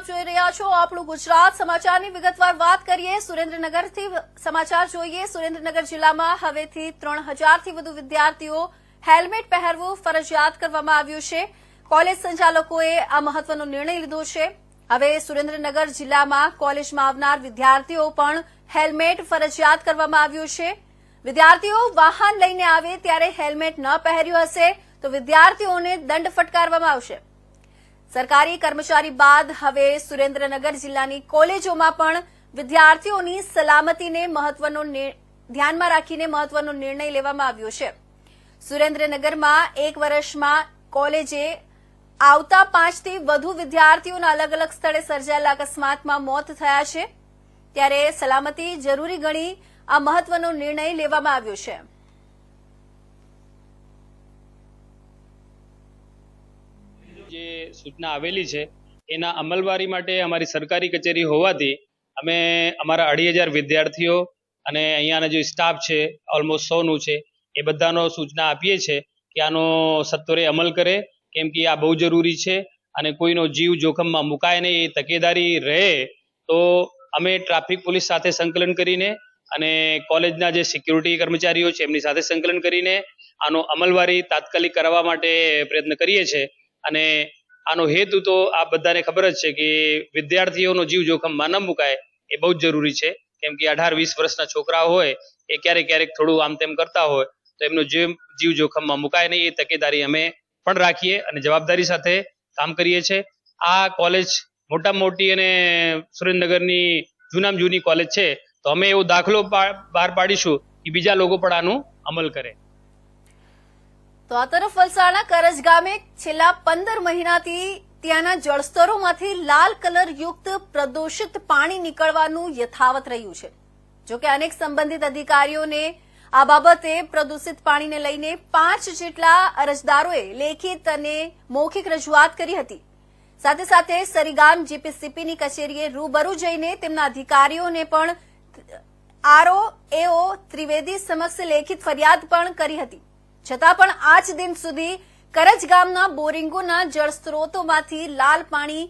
જોઈ રહ્યા છો આપણું ગુજરાત સમાચારની વિગતવાર વાત કરીએ। સુરેન્દ્રનગરથી સમાચાર જોઈએ। સુરેન્દ્રનગર જિલ્લામાં હવેથી 3000 થી વધુ વિદ્યાર્થીઓ હેલ્મેટ પહેરવું ફરજિયાત કરવામાં આવ્યું છે। કોલેજ સંચાલકોએ આ મહત્વનો નિર્ણય લીધો છે। હવે સુરેન્દ્રનગર જિલ્લામાં કોલેજમાં આવનાર વિદ્યાર્થીઓ પણ હેલ્મેટ ફરજિયાત કરવામાં આવ્યું છે। વિદ્યાર્થીઓ વાહન લઈને આવે ત્યારે હેલ્મેટ ન પહેર્યું હશે તો વિદ્યાર્થીઓને દંડ ફટકારવામાં આવશે। सरकारी कर्मचारी बाद हवे सुरेन्द्रनगर जिल्लानी कॉलेजों पण विद्यार्थीओनी सलामतीने महत्वनो ध्यान में राखीने महत्वनो निर्णय लेवामां आव्यो छे। सुरेन्द्रनगरमां एक वर्षमां कॉलेजे आवता 5 થી વધુ विद्यार्थीओना अलग अलग स्थळे सर्जायेला अकस्मातमां मौत थया छे, त्यारे सलामती जरूरी गणी आ महत्वनो निर्णय लेवामां आव्यो छे। જે સૂચના આવેલી છે એના અમલવારી માટે અમારી સરકારી કચેરી હોવાથી અમે અમારા 2,500 વિદ્યાર્થીઓ અને અહીંયાના જે સ્ટાફ છે ઓલમોસ્ટ 100 નું છે એ બધાનો સૂચના આપીએ છે કે આનો સત્વરે અમલ કરે, કેમ કે આ બહુ જરૂરી છે અને કોઈનો જીવ જોખમમાં મુકાય નહીં એ તકેદારી રહે તો અમે ટ્રાફિક પોલીસ સાથે સંકલન કરીને અને કોલેજના જે સિક્યુરિટી કર્મચારીઓ છે એમની સાથે સંકલન કરીને આનો અમલવારી તાત્કાલિક કરાવવા માટે પ્રયત્ન કરીએ છીએ। અને આનો હેતુ તો આ બધાને ખબર જ છે કે વિદ્યાર્થીઓનો જીવ જોખમમાં ન મુકાય એ બહુ જ જરૂરી છે, કેમ કે 18-20 વર્ષના છોકરાઓ હોય એ ક્યારેક થોડું આમ તેમ કરતા હોય તો એમનો જીવ જોખમમાં મુકાય નહીં એ તકેદારી અમે પણ રાખીએ અને જવાબદારી સાથે કામ કરીએ છીએ। આ કોલેજ મોટામાં મોટી અને સુરેન્દ્રનગરની જૂનામાં જૂની કોલેજ છે તો અમે એવો દાખલો બહાર પાડીશું કે બીજા લોકો પણ આનું અમલ કરે। તો આ તરફ વલસાડના કરજ ગામે છેલ્લા 15 મહિનાથી ત્યાંના જળસ્તરોમાંથી લાલ કલર યુક્ત પ્રદૂષિત પાણી નીકળવાનું યથાવત રહ્યું છે। જો કે અનેક સંબંધિત અધિકારીઓને આ બાબતે પ્રદૂષિત પાણીને લઈને 5 જેટલા અરજદારોએ લેખિત અને મૌખિક રજૂઆત કરી હતી। સાથે સાથે સરીગામ જીપીસીપીની કચેરીએ રૂબરૂ જઈને તેમના અધિકારીઓને પણ આરઓ એઓ ત્રિવેદી સમક્ષ લેખિત ફરિયાદ પણ કરી હતી। છતાં પણ આજ દિન સુધી કરજ ગામના બોરિંગોના જળસ્ત્રોતોમાંથી લાલ પાણી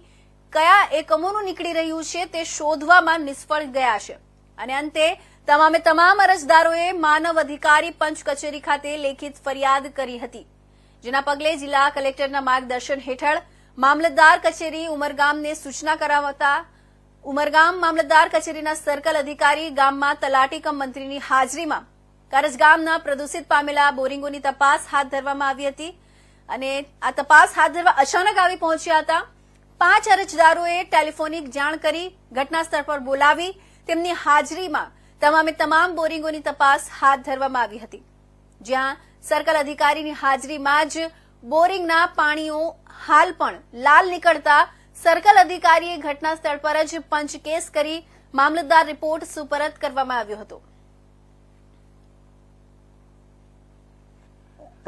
કયા એકમોનું નીકળી રહ્યું છે તે શોધવામાં નિષ્ફળ ગયા છે અને અંતે તમામે તમામ અરજદારોએ માનવ અધિકારી પંચ કચેરી ખાતે લેખિત ફરિયાદ કરી હતી, જેના પગલે જિલ્લા કલેક્ટરના માર્ગદર્શન હેઠળ મામલતદાર કચેરી ઉમરગામને સૂચના કરાવતા ઉમરગામ મામલતદાર કચેરીના સર્કલ અધિકારી ગામમાં તલાટી કમ મંત્રીની હાજરીમાં કરજ ગામના પ્રદૂષિત પામેલા બોરિંગોની તપાસ હાથ ધરવામાં આવી હતી અને આ તપાસ હાથ ધરવા અચાનક આવી પહોંચ્યા હતા। 5 અરજદારોએ ટેલિફોનિક જાણ કરી ઘટના સ્થળ પર બોલાવી તેમની હાજરીમાં તમામે તમામ બોરિંગોની તપાસ હાથ ધરવામાં આવી હતી, જ્યાં સર્કલ અધિકારીની હાજરીમાં જ બોરિંગના પાણીઓ હાલ પણ લાલ નીકળતા સર્કલ અધિકારીએ ઘટના સ્થળ પર જ પંચ કેસ કરી મામલતદાર રિપોર્ટ સુપરત કરવામાં આવ્યો હતો।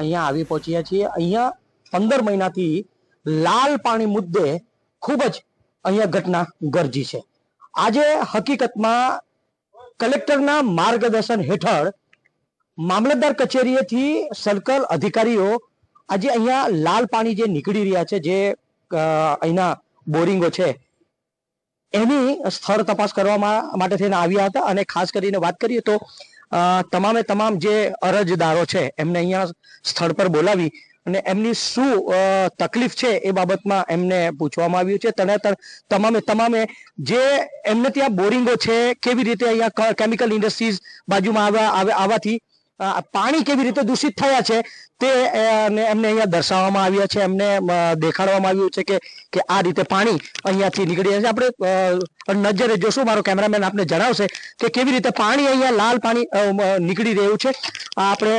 અહીંયા આવી પહોંચ્યા છીએ। અહીંયા 15 મહિનાથી લાલ પાણી મુદ્દે ખૂબ જ અહીંયા ઘટના ગરજી છે। આજે હકીકતમાં કલેક્ટરના માર્ગદર્શન હેઠળ મામલતદાર કચેરીએથી સર્કલ અધિકારીઓ આજે અહીંયા લાલ પાણી જે નીકળી રહ્યા છે, જે અહીંના બોરિંગો છે એની સ્થળ તપાસ કરવા માટે થઈને આવ્યા હતા અને ખાસ કરીને વાત કરીએ તો તમામે તમામ જે અરજદારો છે એમને અહીંયા સ્થળ પર બોલાવી અને એમની શું તકલીફ છે એ બાબતમાં એમને પૂછવામાં આવ્યું છે। તમામે જે એમને ત્યાં બોરિંગો છે કેવી રીતે અહીંયા કેમિકલ ઇન્ડસ્ટ્રીઝ બાજુમાં આવવાથી પાણી કેવી રીતે દૂષિત થયા છે તે એમને અહીંયા દર્શાવવામાં આવ્યા છે, એમને દેખાડવામાં આવ્યું છે કે આ રીતે પાણી અહીંયાથી નીકળી રહ્યા છે। આપણે નજરે જોશું, મારો કેમેરામેન આપને જણાવશે કે કેવી રીતે પાણી અહીંયા લાલ પાણી નીકળી રહ્યું છે। આપણે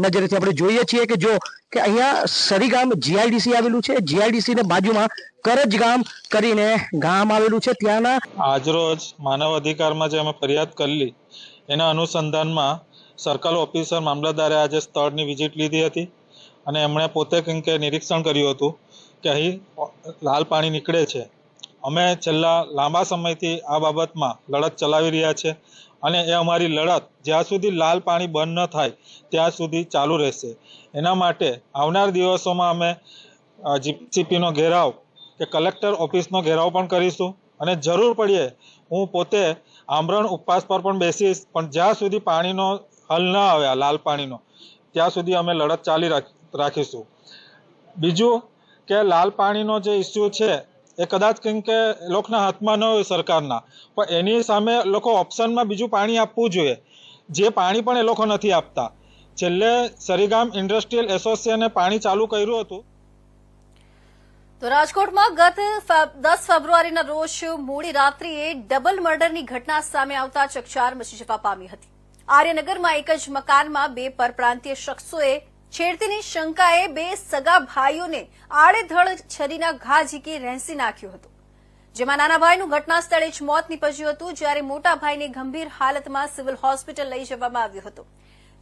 નજરેથી આપણે જોઈએ છીએ કે જો કે અહીંયા સરીગામ જીઆઈડીસી આવેલું છે, જીઆઈડીસી ને બાજુમાં કરજ ગામ કરીને ગામ આવેલું છે। ત્યાંના આજરોજ માનવ અધિકારમાં જે અમે ફરિયાદ કરેલી એના અનુસંધાનમાં સર્કલ ઓફિસર મામલતદારે આજે સ્થળની વિઝિટ લીધી હતી અને એમણે પોતે કંઈક નિરીક્ષણ કર્યું હતું કે અહીં લાલ પાણી નીકળે છે। અમે છેલ્લા લાંબા સમયથી આ બાબતમાં લડત ચલાવી રહ્યા છે અને એ અમારી લડત જ્યાં સુધી લાલ પાણી બંધ ન થાય ત્યાં સુધી ચાલુ રહેશે। એના માટે આવનાર દિવસોમાં અમે જીપીસીપીનો ઘેરાવ કે કલેક્ટર ઓફિસનો ઘેરાવ પણ કરીશું અને જરૂર પડીએ હું પોતે આમરણ ઉપવાસ પર પણ બેસીશ, પણ જ્યાં સુધી પાણીનો હલ ન આવે આ લાલ પાણીનો ત્યાં સુધી અમે લડત ચાલી રાખીશું. બીજું કે લાલ પાણીનો જે ઇસ્યુ છે એ કદાચ કેમ કે લોકોના હાથમાં ન હોય સરકારના, પણ એની સામે લોકો ઓપ્શનમાં બીજું પાણી આપવું જોઈએ, જે પાણી પણ એ લોકો નથી આપતા. છેલ્લે સરીગામ ઇન્ડસ્ટ્રીયલ એસોસિએશને પાણી ચાલુ કર્યું હતું. તો રાજકોટમાં ગત 10 ફેબ્રુઆરીના રોજ મોડી રાત્રિએ ડબલ મર્ડરની ઘટના સામે આવતા ચકચાર મચી જવા પામી હતી. આર્યનગરમાં એક જ મકાનમાં બે પરપ્રાંતીય શખ્સોએ છેડતીની શંકાએ બે સગા ભાઈઓને આડેધડ છરીના ઘા ઝીકી રહેસી નાખ્યો હતો, જેમાં નાના ભાઈનું ઘટના સ્થળે જ મોત નીપજ્યું હતું, જ્યારે મોટા ભાઈને ગંભીર હાલતમાં સિવિલ હોસ્પિટલ લઈ જવામાં આવ્યો હતો.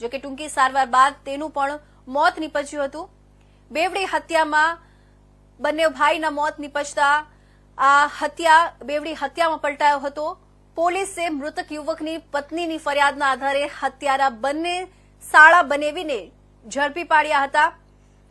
જોકે ટૂંકી સારવાર બાદ તેનું પણ મોત નીપજ્યું હતું. બેવડી હત્યામાં બંને ભાઈના મોત નીપજતા આ બેવડી હત્યામાં પલટાયો હતો. પોલીસે મૃતક યુવકની પત્નીની ફરિયાદના આધારે હત્યારા બંને સાળા બનેવીને ઝડપી પાડ્યા હતા.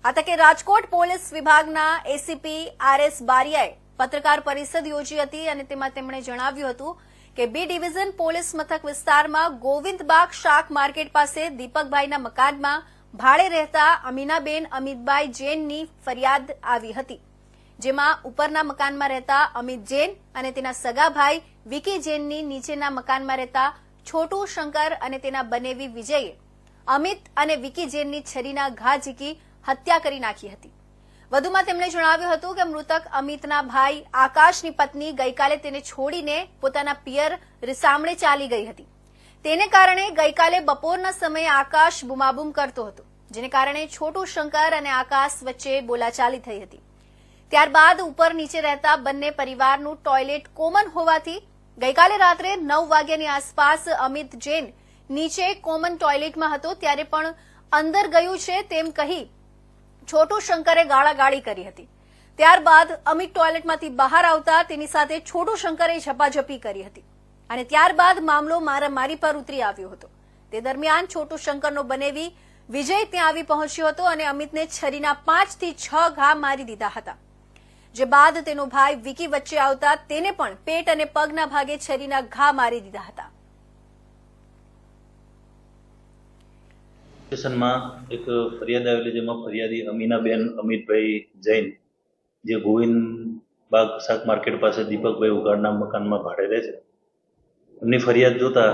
આ તકે રાજકોટ પોલીસ વિભાગના એસીપી આરએસ બારિયાએ પત્રકાર પરિષદ યોજી હતી અને તેમાં તેમણે જણાવ્યું હતું કે બી ડિવિઝન પોલીસ મથક વિસ્તારમાં ગોવિંદબાગ શાક માર્કેટ પાસે દીપકભાઈના મકાનમાં ભાડે રહેતા અમીનાબેન અમિતભાઈ જૈનની ફરિયાદ આવી હતી, જેમાં ઉપરના મકાનમાં રહેતા અમિત જૈન અને તેના સગા ભાઈ વિકી જૈનની નીચેના મકાનમાં રહેતા છોટુ શંકર અને તેના બનેવી વિજયે અમિત અને વિકી જૈનની છરીના ઘા ઝીકી હત્યા કરી નાખી હતી. વધુમાં તેમણે જણાવ્યું હતું કે મૃતક અમિતના ભાઈ આકાશની પત્ની ગઈકાલે તેને છોડીને પોતાના પિયર રીસામણે ચાલી ગઈ હતી. તેને કારણે ગઈકાલે બપોરના સમયે આકાશ બૂમાબૂમ કરતો હતો, જેને કારણે છોટુ શંકર અને આકાશ વચ્ચે બોલાચાલી થઈ હતી. ત્યારબાદ ઉપર નીચે રહેતા બંને પરિવારનું ટોયલેટ કોમન હોવાથી ગઈકાલે રાત્રે 9 વાગ્યાની આસપાસ અમિત જૈન નીચે કોમન ટોયલેટમાં હતો, ત્યારે પણ અંદર ગયું છે તેમ કહી છોટુ શંકરે ગાળાગાળી કરી હતી. ત્યારબાદ અમિત ટોયલેટમાંથી બહાર આવતા તેની સાથે છોટુ શંકરે ઝપાઝપી કરી હતી અને ત્યારબાદ મામલો મારામારી પર ઉતરી આવ્યો હતો. તે દરમિયાન છોટુ શંકરનો બનેવી વિજય ત્યાં આવી પહોંચ્યો હતો અને અમિતને છરીના 5 થી 6 ઘા મારી દીધા હતા, જે બાદ તેનો ભાઈ વિકી વચ્ચે આવતા તેને પણ પેટ અને પગના ભાગે છરીના ઘા મારી દીધા હતા. સ્ટેશનમાં એક ફરિયાદ આવેલી, જેમાં ફરિયાદી અમીનાબેન અમિતભાઈ જૈન, જે ગોવિંદબાગ શાક માર્કેટ પાસે દીપકભાઈ ઉગાડના મકાનમાં ભાડે રહે છે, એમની ફરિયાદ જોતા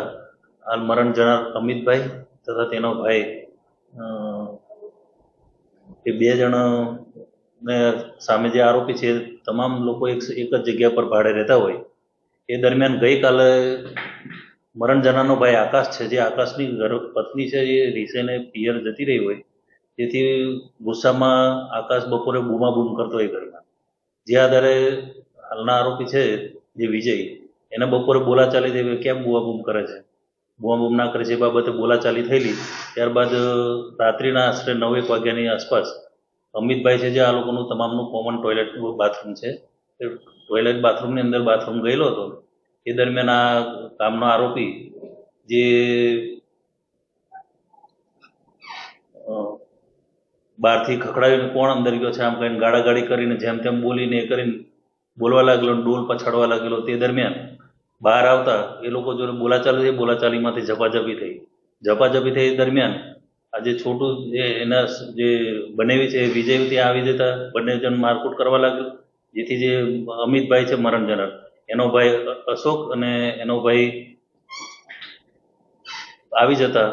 હાલ મરણ જનાર અમિતભાઈ તથા તેનો ભાઈ એ બે જણ સામે જે આરોપી છે તમામ લોકો એક જ જગ્યા પર ભાડે રહેતા હોય. એ દરમિયાન ગઈકાલે મરણ જનારનો ભાઈ આકાશ છે, જે આકાશની પત્ની છે, એ રીસેને પિયર જતી રહી હોય, તેથી ગુસ્સામાં આકાશ બપોરે બૂમાબૂમ કરતો હોય ઘરમાં. જે આધારે હાલના આરોપી છે જે વિજય, એને બપોરે બોલાચાલી થઈ, કેમ બૂમાબૂમ કરે છે, બૂમાબૂમ ના કરે છે, એ બાબતે બોલાચાલી થયેલી. ત્યારબાદ રાત્રિના આશરે 9 વાગ્યાની આસપાસ અમિતભાઈ છે, જે આ લોકોનું તમામનું કોમન ટોયલેટ બાથરૂમ છે, એ ટોયલેટ બાથરૂમની અંદર બાથરૂમ ગયેલો હતો. એ દરમિયાન આ કામનો આરોપી જે બહારથી ખખડાવીને કોણ અંદર ગયો છે આમ કહીને ગાળાગાળી કરીને જેમ તેમ બોલીને એ કરીને બોલવા લાગેલો, ડોલ પછાડવા લાગેલો. તે દરમિયાન બહાર આવતા એ લોકો જોડે બોલાચાલી થઈ, બોલાચાલીમાંથી ઝપાઝપી થઈ. એ દરમિયાન આ જે છોટું એના જે બનેવી છે વિજય ત્યાં આવી જતા બંને જણ મારકૂટ કરવા લાગ્યું, જેથી જે અમિતભાઈ છે મરણ જનાર, એનો ભાઈ અશોક અને એનો ભાઈ આવી જતા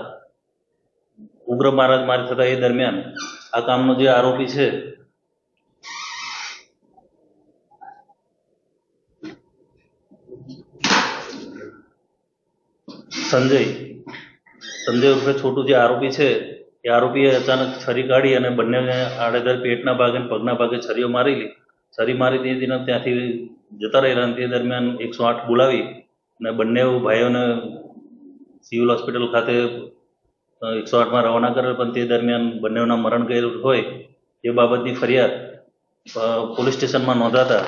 ઉગ્ર મારામારી થતા. એ દરમિયાન આ કામનો જે આરોપી છે સંજય ઉર્ફે છોટું, જે આરોપી છે એ આરોપીએ અચાનક છરી કાઢી અને બંનેને આડેધડ પેટના ભાગે અને પગના ભાગે છરીઓ મારેલી. છરી મારી દીધી, ત્યાંથી જતા રહેલા. તે દરમિયાન 108 બોલાવી અને બંને ભાઈઓને સિવિલ હોસ્પિટલ ખાતે 108માં રવાના કરેલ. પણ તે દરમિયાન બંનેના મરણ ગયેલું હોય એ બાબતની ફરિયાદ પોલીસ સ્ટેશનમાં નોંધાતા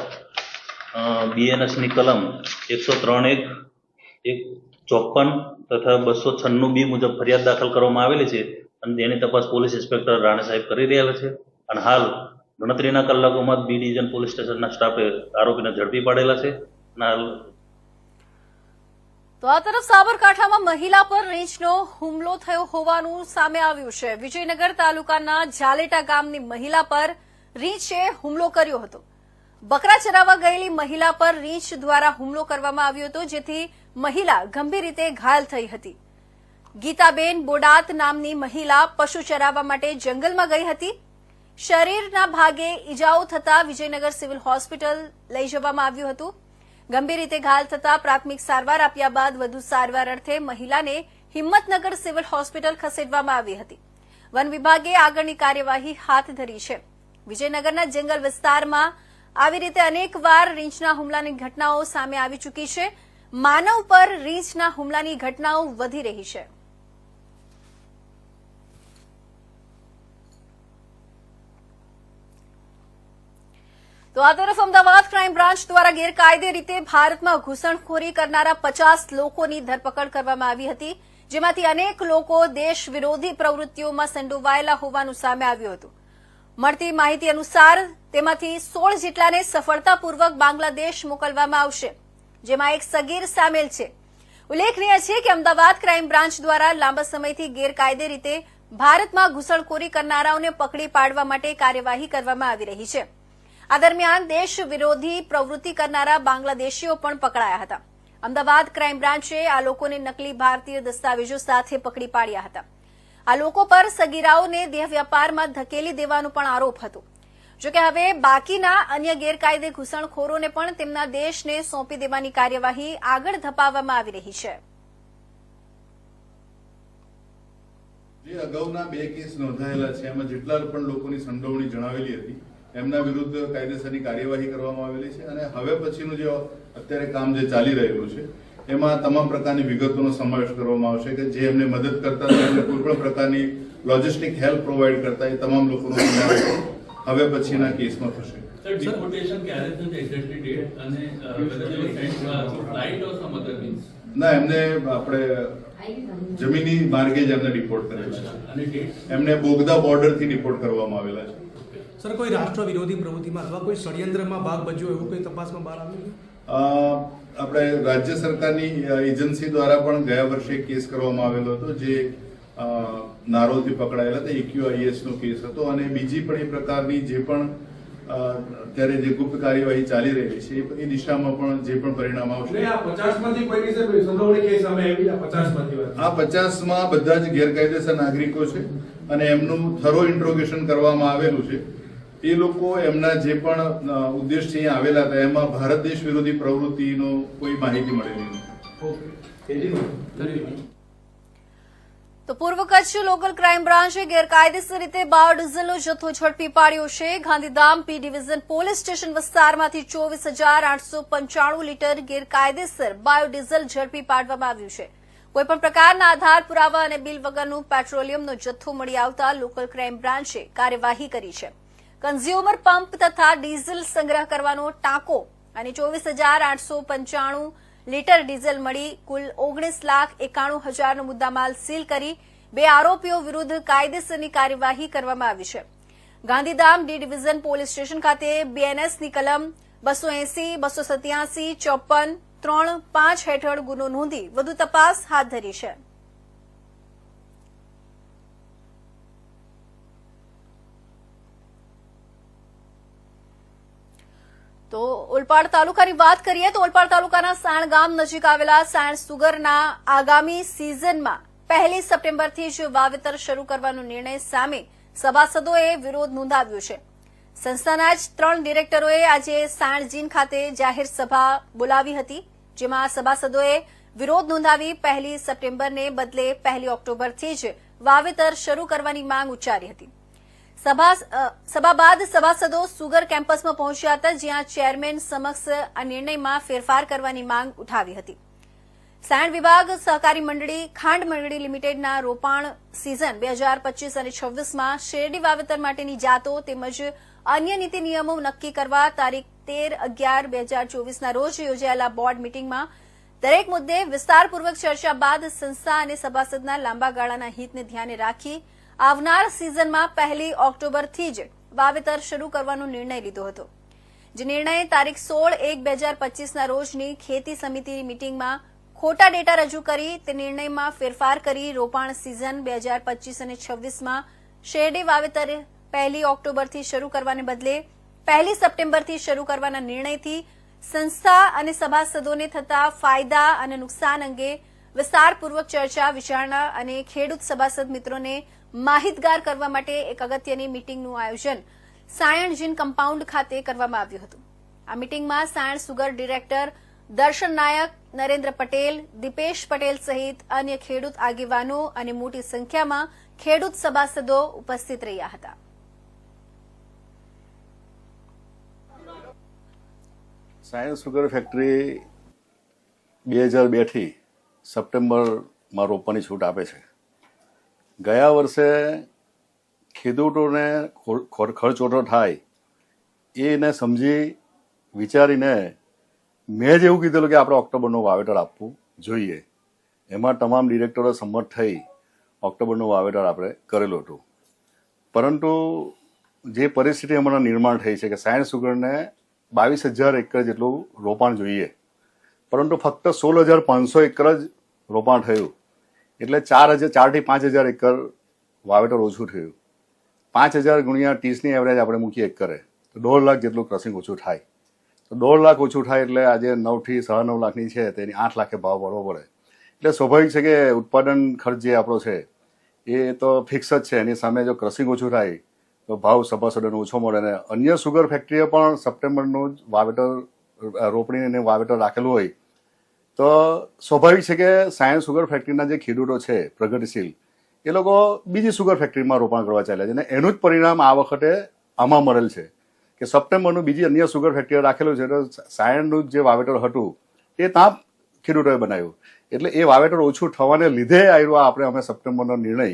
બીએનએસની કલમ 103(1) 54 તથા 296B મુજબ ફરિયાદ દાખલ કરવામાં આવેલી છે અને તેની તપાસ પોલીસ ઇન્સ્પેક્ટર રાણે સાહેબ કરી રહ્યા છે. અને હાલ ગણતરીના કલાકોમાં બી ડિવિઝન પોલીસ સ્ટેશનના સ્ટાફે આરોપીને ઝડપી પાડેલા છે અને તો આ તરફ સાબરકાંઠામાં મહિલા પર રીંછનો હુમલો થયો હોવાનું સામે આવ્યું છે. વિજયનગર તાલુકાના ઝાલેટા ગામની મહિલા પર રીંછે હુમલો કર્યો હતો. બકરા ચરાવવા ગયેલી મહિલા પર રીંછ દ્વારા હુમલો કરવામાં આવ્યો હતો, જેથી મહિલા ગંભીર રીતે ઘાયલ થઈ હતી. ગીતાબેન બોડાત નામની મહિલા પશુ ચરાવવા માટે જંગલમાં ગઈ હતી. શરીરના ભાગે ઈજાઓ થતા વિજયનગર સિવિલ હોસ્પિટલ લઈ જવામાં આવ્યું હતું. ગંભીર રીતે ઘાયલ થતા પ્રાથમિક સારવાર આપ્યા બાદ વધુ સારવાર અર્થે મહિલાને હિંમતનગર સિવિલ હોસ્પિટલ ખસેડવામાં આવી હતી. વન વિભાગે આગળની કાર્યવાહી હાથ ધરી છે. વિજયનગરના જંગલ વિસ્તારમાં આવી રીતે અનેકવાર રીંછના હુમલાની ઘટનાઓ સામે આવી ચૂકી છે. માનવ પર રીંછના હુમલાની ઘટનાઓ વધી રહી છે. તો આ તરફ અમદાવાદ ક્રાઇમ બ્રાન્ચ દ્વારા ગેરકાયદે રીતે ભારતમાં ઘૂસણખોરી કરનારા 50 લોકોની ધરપકડ કરવામાં આવી હતી, જેમાંથી અનેક લોકો દેશ વિરોધી પ્રવૃત્તિઓમાં સંડોવાયેલા હોવાનું સામે આવ્યું હતું. મળતી માહિતી અનુસાર તેમાંથી 16 જેટલાને સફળતાપૂર્વક બાંગ્લાદેશ મોકલવામાં આવશે, જેમાં એક સગીર સામેલ છે. ઉલ્લેખનીય છે કે અમદાવાદ ક્રાઇમ બ્રાન્ચ દ્વારા લાંબા સમયથી ગેરકાયદે રીતે ભારતમાં ઘૂસણખોરી કરનારાઓને પકડી પાડવા માટે કાર્યવાહી કરવામાં આવી રહી છે. આ દરમિયાન દેશ વિરોધી પ્રવૃત્તિ કરનારા બાંગ્લાદેશીઓ પણ પકડાયા હતા. અમદાવાદ ક્રાઇમ બ્રાન્ચે આ લોકોને નકલી ભારતીય દસ્તાવેજો સાથે પકડી પાડ્યા હતા. આ લોકો પર સગીરાઓને દેહ વ્યાપારમાં ધકેલી દેવાનો પણ આરોપ હતો. જોકે હવે બાકીના અન્ય ગેરકાયદે ઘૂસણખોરોને પણ તેમના દેશને સોંપી દેવાની કાર્યવાહી આગળ ધપાવવામાં આવી રહી છે. જે અગાઉના 2 કેસ નોંધાયેલા છે, એમાં જેટલા પણ લોકોની સંડોવણી જણાવેલી હતી એમના વિરુદ્ધ કાયદેસરની કાર્યવાહી કરવામાં આવેલી છે. અને હવે પછીનું જે અત્યારે કામ જે ચાલી રહ્યું છે એમાં તમામ પ્રકારની વિગતોનો સમાવેશ કરવામાં આવશે કે જે એમને મદદ કરતા હતા, એમને કોઈ પણ પ્રકારની લોજિસ્ટિક હેલ્પ પ્રોવાઈડ કરતા એ તમામ લોકોનો સમાવેશ હવે પછીના કેસમાં થશે. Deportation ક્યારે થશે exactly date અને whether they were sent through flight or some other means? ના, એમને આપણે જમીની માર્ગે જ એમને ડિપોર્ટ કરેલા છે. અને date એમને બોગદા બોર્ડરથી ડિપોર્ટ કરવામાં આવેલા છે. સર, કોઈ રાષ્ટ્ર વિરોધી પ્રવૃત્તિમાં અથવા કોઈ ષડયંત્રમાં ભાગ ભજવ્યો એવું કોઈ તપાસમાં બહાર આવ્યું? આપણે રાજ્ય સરકારની એજન્સી દ્વારા પણ ગયા વર્ષે કેસ કરવામાં આવેલો હતો, જે નારોલથી પકડાયેલા હતા. EQIS નો કેસ હતો અને બીજી પણ એ પ્રકારની જે પણ અત્યારે જે ગુપ્ત કાર્યવાહી ચાલી રહી છે એ દિશામાં પણ જે પણ પરિણામ આવશે. આ 50 માંથી કોઈ વિશે સંડોવણી કેસ સામે આવી? આ 50 માંથી આ 50માં બધા જ ગેરકાયદેસર નાગરિકો છે અને એમનું થરો ઇન્ટ્રોગેશન કરવામાં આવેલું છે. એ લોકો એમના જે પણ ઉદ્દેશથી અહીંયા આવેલા હતા એમાં ભારત દેશ વિરોધી પ્રવૃત્તિનો કોઈ માહિતી મળેલી નથી. તો પૂર્વ કચ્છ લોકલ ક્રાઇમ બ્રાન્ચે ગેરકાયદેસર રીતે બાયોડીઝલનો જથ્થો ઝડપી પાડ્યો છે. ગાંધીધામ પી ડિવિઝન પોલીસ સ્ટેશન વિસ્તારમાંથી 24,895 લીટર ગેરકાયદેસર બાયોડીઝલ ઝડપી પાડવામાં આવ્યું છે. કોઈપણ પ્રકારના આધાર પુરાવા અને બિલ વગરનું પેટ્રોલિયમનો જથ્થો મળી આવતા લોકલ ક્રાઇમ બ્રાન્ચે કાર્યવાહી કરી છે. કન્ઝ્યુમર પંપ તથા ડીઝલ સંગ્રહ કરવાનો ટાંકો અને 24,895 લીટર ડીઝલ મળી કુલ 19,91,000નો મુદ્દામાલ સીલ કરી 2 આરોપીઓ વિરુદ્ધ કાયદેસરની કાર્યવાહી કરવામાં આવી છે. Gandhidham D division police station ખાતે BNSની કલમ 280, 287, 54, 3, 5 હેઠળ ગુનો નોંધી વધુ તપાસ હાથ ધરી છે. તો ઓલપાડ તાલુકાની વાત કરીએ તો ઓલપાડ તાલુકાના સાણ ગામ નજીક આવેલા સાણ સુગરના આગામી સિઝનમાં 1 સપ્ટેમ્બરથી જ વાવેતર શરૂ કરવાનો નિર્ણય સામે સભાસદોએ વિરોધ નોંધાવ્યો છે. સંસ્થાના જ 3 ડિરેક્ટરોએ આજે સાણ જીન ખાતે જાહેર સભા બોલાવી હતી, જેમાં સભાસદોએ વિરોધ નોંધાવી 1 સપ્ટેમ્બરને બદલે 1 ઓક્ટોબરથી જ વાવેતર શરૂ કરવાની માંગ ઉચ્ચારી હતી. સભા બાદ સભાસદો સુગર કેમ્પસમાં પહોંચ્યા હતા, જ્યાં ચેરમેન સમક્ષ આ નિર્ણયમાં ફેરફાર કરવાની માંગ ઉઠાવી હતી. સાણ વિભાગ સહકારી મંડળી ખાંડ મંડળી લિમિટેડના રોપાણ સિઝન 2025 અને 26માં શેરડી વાવેતર માટેની જાતો તેમજ અન્ય નીતિ નિયમો નક્કી કરવા તારીખ 13/11/2024ના રોજ યોજાયેલા બોર્ડ મીટિંગમાં દરેક મુદ્દે વિસ્તારપૂર્વક ચર્ચા બાદ સંસ્થા અને સભાસદના લાંબા ગાળાના હિતને ધ્યાને રાખી આવનાર સિઝનમાં 1 ઓક્ટોબરથી જ વાવેતર શરૂ કરવાનો નિર્ણય લીધો હતો, જે નિર્ણય તારીખ 16/1/2025ના રોજની ખેતી સમિતિની મીટિંગમાં ખોટા ડેટા રજૂ કરી તે નિર્ણયમાં ફેરફાર કરી રોપાણ સિઝન 2025 અને 26માં શેરડી વાવેતર 1 ઓક્ટોબરથી શરૂ કરવાને બદલે 1 સપ્ટેમ્બરથી શરૂ કરવાના નિર્ણયથી સંસ્થા અને સભાસદોને થતા ફાયદા અને નુકસાન અંગે વિસ્તારપૂર્વક ચર્ચા વિચારણા અને ખેડૂત સભાસદ મિત્રોને માહિતગાર કરવા માટે એક અગત્યની મીટિંગનું આયોજન સાયણ જીન કમ્પાઉન્ડ ખાતે કરવામાં આવ્યું હતું. આ મીટિંગમાં સાયણ સુગર ડિરેક્ટર દર્શન નાયક, નરેન્દ્ર પટેલ, દીપેશ પટેલ સહિત અન્ય ખેડૂત આગેવાનો અને મોટી સંખ્યામાં ખેડૂત સભાસદો ઉપસ્થિત રહ્યા હતા. સાયણ સુગર ફેક્ટરી 2002 થી સપ્ટેમ્બરમાં રોપવાની છૂટ આપે છે. ગયા વર્ષે ખેડૂતોને ખર્ચ ઓછો થાય એને સમજી વિચારીને મેં જ એવું કીધેલું કે આપણે ઓક્ટોબરનું વાવેતર આપવું જોઈએ. એમાં તમામ ડિરેક્ટરો સંમત થઈ ઓક્ટોબરનું વાવેતર આપણે કરેલું હતું. પરંતુ જે પરિસ્થિતિ હમણાં નિર્માણ થઈ છે કે સાયણ સુગરને 22,000 એકર જેટલું રોપાણ જોઈએ, પરંતુ ફક્ત 16,500 એકર જ રોપાણ થયું. એટલે 4,000 થી 5,000 એકર વાવેતર ઓછું થયું. 5,000 ગુણ્યા 30ની એવરેજ આપણે મૂકીએ એકરે તો 1.5 લાખ જેટલું ક્રસિંગ ઓછું થાય. તો 1.5 લાખ ઓછું થાય એટલે આજે 9 થી 9.5 લાખની છે તેની 8 લાખે ભાવ ભરવો પડે. એટલે સ્વાભાવિક છે કે ઉત્પાદન ખર્ચ જે આપણો છે એ તો ફિક્સ જ છે. એની સામે જો ક્રસિંગ ઓછું થાય તો ભાવ સભાસદોને ઓછો મળે. અને અન્ય સુગર ફેક્ટરીએ પણ સપ્ટેમ્બરનું જ વાવેતર રોપણીને વાવેતર રાખેલું હોય તો સ્વાભાવિક છે કે સાયણ સુગર ફેક્ટરીના જે ખેડૂતો છે પ્રગતિશીલ એ લોકો બીજી સુગર ફેક્ટરીમાં રોપાણ કરવા ચાલ્યા છે. અને એનું જ પરિણામ આ વખતે આમાં મળેલ છે કે સપ્ટેમ્બરનું બીજી અન્ય સુગર ફેક્ટરીએ રાખેલું છે તો સાયણનું જે વાવેતર હતું એ ત્યાં ખેડૂતોએ બનાવ્યું. એટલે એ વાવેતર ઓછું થવાને લીધે આવ્યું આપણે અમે સપ્ટેમ્બરનો નિર્ણય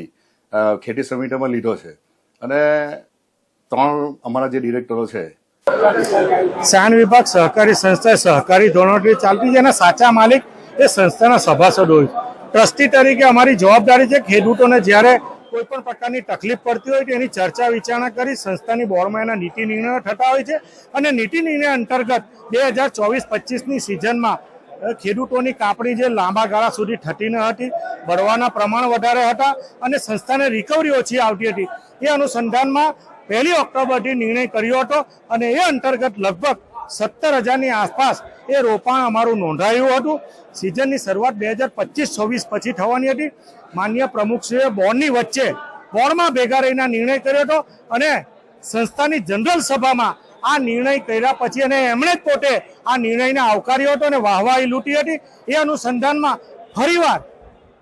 ખેતી સમિતિમાં લીધો છે. અને 3 અમારા જે ડિરેક્ટરો છે સાયણ વિભાગ સહકારી સંસ્થા સહકારી ધોરણોથી ચાલતી છે અને સાચા માલિક એ સંસ્થાના સભાસદો હોય. ટ્રસ્ટી તરીકે અમારી જવાબદારી છે ખેડૂતોને જ્યારે કોઈ પણ પ્રકારની તકલીફ પડતી હોય તો એની ચર્ચા વિચારણા કરી સંસ્થાની બોર્ડમાં એના નીતિ નિર્ણયો થતા હોય છે. અને નીતિ નિર્ણય અંતર્ગત 2024-25ની સિઝનમાં ખેડૂતોની કાપણી જે લાંબા ગાળા સુધી થતી ન હતી, બળવાના પ્રમાણ વધારે હતા અને સંસ્થાને રિકવરી ઓછી આવતી હતી, એ અનુસંધાનમાં 1 ઓક્ટોબરથી નિર્ણય કર્યો હતો. અને એ અંતર્ગત લગભગ 17,000ની આસપાસ એ રોપાણ અમારું નોંધાયું હતું. સિઝનની શરૂઆત 2025-26 પછી થવાની હતી. માન્ય પ્રમુખશ્રીએ બોર્ડની વચ્ચે બોર્ડમાં ભેગા રહીને નિર્ણય કર્યો હતો અને સંસ્થાની જનરલ સભામાં આ નિર્ણય કર્યા પછી અને એમણે જ પોતે આ નિર્ણયને આવકાર્યો હતો અને વાહવાહી લૂંટી હતી. એ અનુસંધાનમાં ફરીવાર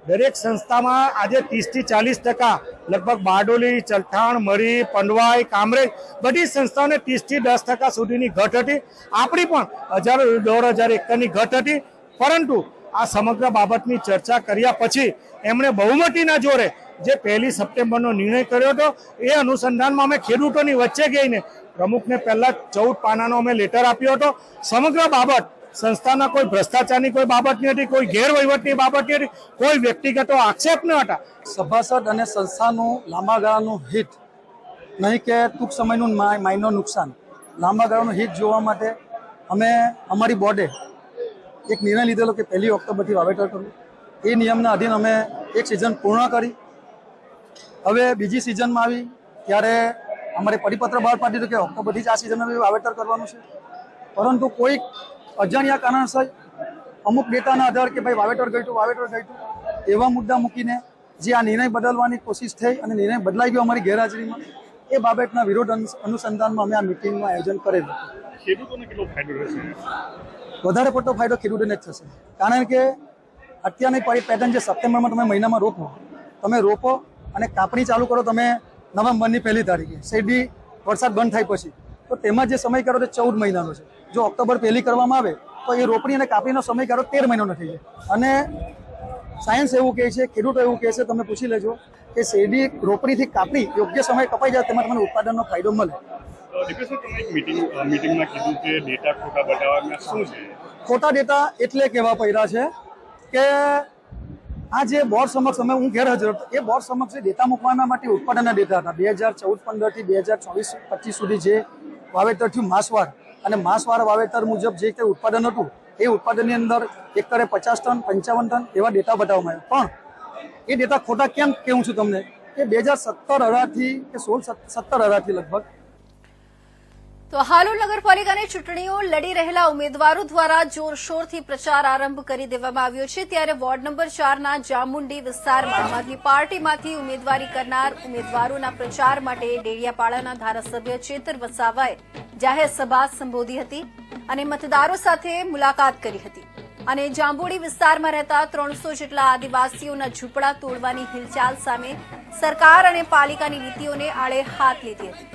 દરેક સંસ્થામાં આજે 30-40% લગભગ બારડોલી, ચલથાણ, મરી, પંડવાઈ, કામરેજ બધી સંસ્થાઓને 30-10% સુધીની ઘટ હતી. આપણી પણ 1,000-1,500 એકરની ઘટ હતી. પરંતુ આ સમગ્ર બાબતની ચર્ચા કર્યા પછી એમણે બહુમતીના જોરે જે 1 સપ્ટેમ્બરનો નિર્ણય કર્યો હતો એ અનુસંધાનમાં અમે ખેડૂતોની વચ્ચે ગઈને પ્રમુખને પહેલા 14 પાનાનો અમે લેટર આપ્યો હતો. સમગ્ર બાબત સંસ્થાના કોઈ ભ્રષ્ટાચારની કોઈ બાબત નહીં હતી, કોઈ ગેરવહીવટની બાબત નહીં હતી, કોઈ વ્યક્તિગતો આક્ષેપ ન હતા. સભાસદ અને સંસ્થાનું લાંબા ગાળાનું હિત, નહીં કે ટૂંક સમયનું માયનું નુકસાન, લાંબા ગાળાનું હિત જોવા માટે અમે અમારી બોર્ડે એક નિર્ણય લીધેલો કે 1 ઓક્ટોબરથી વાવેતર કરવું. એ નિયમના અધીન અમે એક સિઝન પૂર્ણ કરી. હવે બીજી સિઝનમાં આવી ત્યારે અમારે પરિપત્ર બહાર પાડી દીધો કે ઓક્ટોબરથી જ આ સિઝનમાં વાવેતર કરવાનું છે. પરંતુ કોઈક અજાણ્યા કારણસર અમુક ડેટાના આધાર કે ભાઈ વાવેતર ગયું એવા મુદ્દા મૂકીને જે આ નિર્ણય બદલવાની કોશિશ થઈ અને નિર્ણય બદલાઈ ગયો અમારી ગેરહાજરીમાં, એ બાબતના વિરોધ અનુસંધાનમાં અમે આ મિટિંગનું આયોજન કરેલું. ખેડૂતોને કેટલો ફાયદો રહેશે? વધારે પડતો ફાયદો ખેડૂતોને જ થશે. કારણ કે અત્યારની પેટર્ન જે સપ્ટેમ્બરમાં તમે મહિનામાં તમે રોપો અને કાપણી ચાલુ કરો તમે નવેમ્બરની 1 તારીખે, શેરડી વરસાદ બંધ થાય પછી, તો તેમાં જે સમયગાળો તે 14 મહિનાનો છે. જો ઓક્ટોબર 1 કરવામાં આવે તો એ રોપણી અને કાપણીનો સમયગાળો 13 મહિનાનો થઈ જાય. અને સાયન્સ એવું કહે છે, ખેડૂતો એવું કહે છે, તમે પૂછી લેજો કે શેરડી રોપણીથી કાપણી યોગ્ય સમય કપાઈ જાય તેમાં તમને ઉત્પાદનનો ફાયદો મળે. તમે એક મીટિંગમાં કીધું કે ડેટા ખોટા બતાવવાના શું છે? ખોટા ડેટા એટલે કહેવા પડ્યા છે કે આ જે બોર્ડ સમક્ષ અમે હું ગેરહાજર હતો, એ બોર્ડ સમક્ષ ડેટા મૂકવાના માટે ઉત્પાદનના ડેટા હતા 2014-15 થી 2024-25 સુધી જે વાવેતર થયું માસવાર, અને માસવાર વાવેતર મુજબ જે કંઈ ઉત્પાદન હતું એ ઉત્પાદનની અંદર એકરે 50 ટન 55 ટન એવા ડેટા બતાવવામાં આવ્યા. પણ એ ડેટા ખોટા કેમ કહું છું તમને કે 2017-18 કે 16-17-18 લગભગ તો હાલોલ નગરપાલિકાની ચૂંટણીઓ લડી રહેલા ઉમેદવારો દ્વારા જોરશોરથી પ્રચાર આરંભ કરી દેવામાં આવ્યો છે. ત્યારે વોર્ડ નંબર 4ના જામુંડી વિસ્તારમાં આમ આદમી પાર્ટીમાંથી ઉમેદવારી કરનાર ઉમેદવારોના પ્રચાર માટે ડેડિયાપાડાના ધારાસભ્ય ચેતર વસાવાએ જાહેર સભા સંબોધી હતી અને મતદારો સાથે મુલાકાત કરી હતી અને જાંબુડી વિસ્તારમાં રહેતા 300 જેટલા આદિવાસીઓના ઝૂંપડા તોડવાની હિલચાલ સામે સરકાર અને પાલિકાની નીતિઓને આડે હાથ લીધી હતી.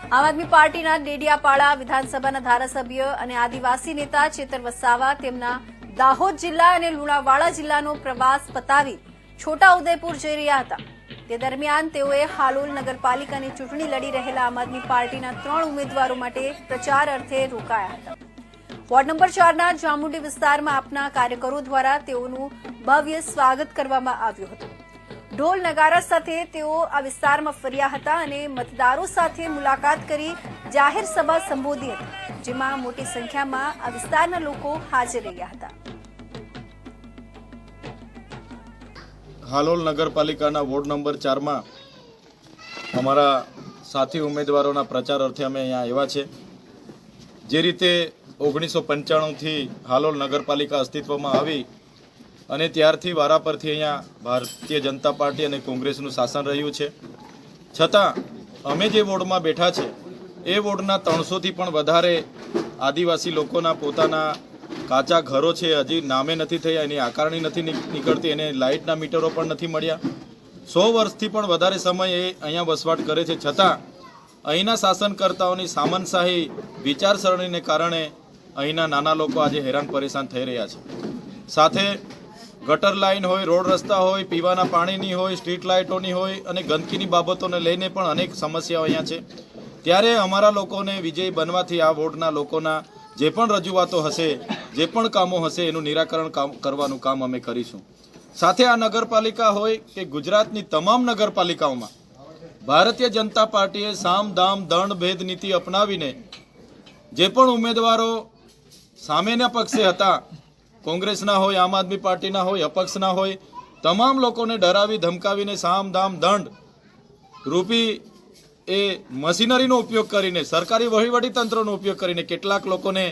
આમ આદમી પાર્ટીના ડેડિયાપાડા વિધાનસભાના ધારાસભ્ય અને આદિવાસી નેતા ચેતર વસાવા તેમના દાહોદ જિલ્લા અને લુણાવાડા જિલ્લાનો પ્રવાસ પતાવી છોટાઉદેપુર જઈ રહ્યા હતા. તે દરમિયાન તેઓએ હાલોલ નગરપાલિકાની ચૂંટણી લડી રહેલા આમ આદમી પાર્ટીના 3 ઉમેદવારો માટે પ્રચાર અર્થે રોકાયા હતા. વોર્ડ નંબર 4ના જામુંડી વિસ્તારમાં આપના કાર્યકરો દ્વારા તેઓનું ભવ્ય સ્વાગત કરવામાં આવ્યું હતું. ઢોલ નગારા સાથે તેઓ આ વિસ્તારમાં ફર્યા હતા અને મતદારો સાથે મુલાકાત કરી જાહેર સભા સંબોધી હતી, જેમાં મોટી સંખ્યામાં આ વિસ્તારના લોકો હાજર રહ્યા હતા. હાલોલ નગરપાલિકાના વોર્ડ નંબર 4માં અમારા સાથી ઉમેદવારોના પ્રચાર અર્થે અમે અહીંયા આવ્યા છે. જે રીતે 1995થી હાલોલ નગરપાલિકા અસ્તિત્વમાં આવી અને ત્યારથી વારાપરથી અહીંયા ભારતીય જનતા પાર્ટી અને કોંગ્રેસનું શાસન રહ્યું છે, છતાં અમે જે વોર્ડમાં બેઠા છે એ વોર્ડના 300થી પણ વધારે આદિવાસી લોકોના પોતાના કાચા ઘરો છે, હજી નામે નથી થયા, એની આકારણી નથી નીકળતી, એને લાઇટના મીટરો પણ નથી મળ્યા. 100 વર્ષથી પણ વધારે સમય એ અહીંયા વસવાટ કરે છે, છતાં અહીંના શાસનકર્તાઓની સામનશાહી વિચારસરણીને કારણે અહીંના નાના લોકો આજે હેરાન પરેશાન થઈ રહ્યા છે. સાથે ગટર લાઇન હોય, રોડ રસ્તા હોય, પીવાના પાણીની હોય, સ્ટ્રીટ લાઇટોની હોય અને ગંદકીની બાબતોને લઈને પણ અનેક સમસ્યાઓ અહીંયા છે. ત્યારે અમારા લોકોને વિજય બનવાથી આ વોર્ડના લોકોના જે પણ રજૂઆતો હશે, જે પણ કામો હશે એનું નિરાકરણ કરવાનું કામ અમે કરીશું. સાથે આ નગરપાલિકા હોય કે ગુજરાતની તમામ નગરપાલિકાઓમાં ભારતીય જનતા પાર્ટીએ સામ દામ દંડ ભેદ નીતિ અપનાવીને જે પણ ઉમેદવારો સામેના પક્ષે હતા, કોંગ્રેસના હોય, આમ આદમી પાર્ટીના હોય, અપક્ષના હોય, તમામ લોકોને ડરાવી ધમકાવીને સામ દામ દંડ રૂપી એ મશીનરીનો ઉપયોગ કરીને, સરકારી વહીવટીતંત્રનો ઉપયોગ કરીને કેટલાક લોકોને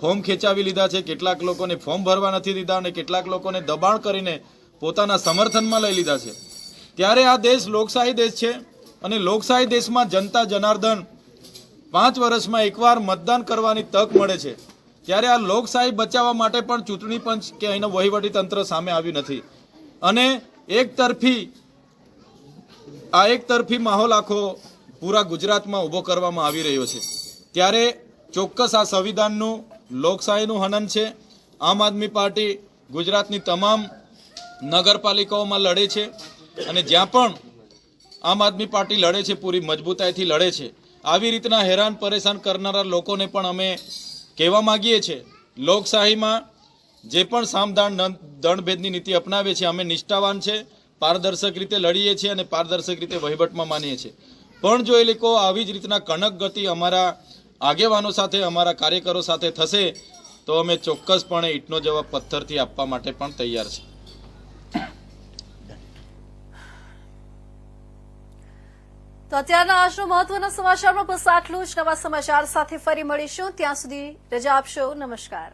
ફોર્મ ખેંચાવી લીધા છે, કેટલાક લોકોને ફોર્મ ભરવા નથી દીધા અને કેટલાક લોકોને દબાણ કરીને પોતાના સમર્થનમાં લઈ લીધા છે. ત્યારે આ દેશ લોકશાહી દેશ છે અને લોકશાહી દેશમાં જનતા જનાર્દન 5 વર્ષમાં એકવાર મતદાન કરવાની તક મળે છે. ત્યારે આ લોકશાહી બચાવવા માટે પણ ચૂંટણી પંચ કે અહીંનો વહીવટીતંત્ર સામે આવ્યું નથી અને એકતરફી માહોલ આખો પૂરા ગુજરાતમાં ઊભો કરવામાં આવી રહ્યો છે. ત્યારે ચોક્કસ આ સંવિધાનનું, લોકશાહીનું હનન છે. આમ આદમી પાર્ટી ગુજરાતની તમામ નગરપાલિકાઓમાં લડે છે અને જ્યાં પણ આમ આદમી પાર્ટી લડે છે પૂરી મજબૂતાઈથી લડે છે. આવી રીતના હેરાન પરેશાન કરનારા લોકોને પણ અમે કહેવા માગીએ છીએ, લોકશાહીમાં જે પણ સામદાન દંડભેદની નીતિ અપનાવે છે અમે નિષ્ઠાવાન છે, પારદર્શક રીતે લડીએ છીએ અને પારદર્શક રીતે વહીવટમાં માનીએ છીએ. પણ જો એ લોકો આવી જ રીતના કણક ગતિ અમારા આગેવાનો સાથે, અમારા કાર્યકરો સાથે થશે તો અમે ચોક્કસપણે ઈંટનો જવાબ પથ્થરથી આપવા માટે પણ તૈયાર છે. તો અત્યારના આજનો મહત્વના સમાચારમાં બસ આટલું જ. નવા સમાચાર સાથે ફરી મળીશું. ત્યાં સુધી રજા આપશો. નમસ્કાર.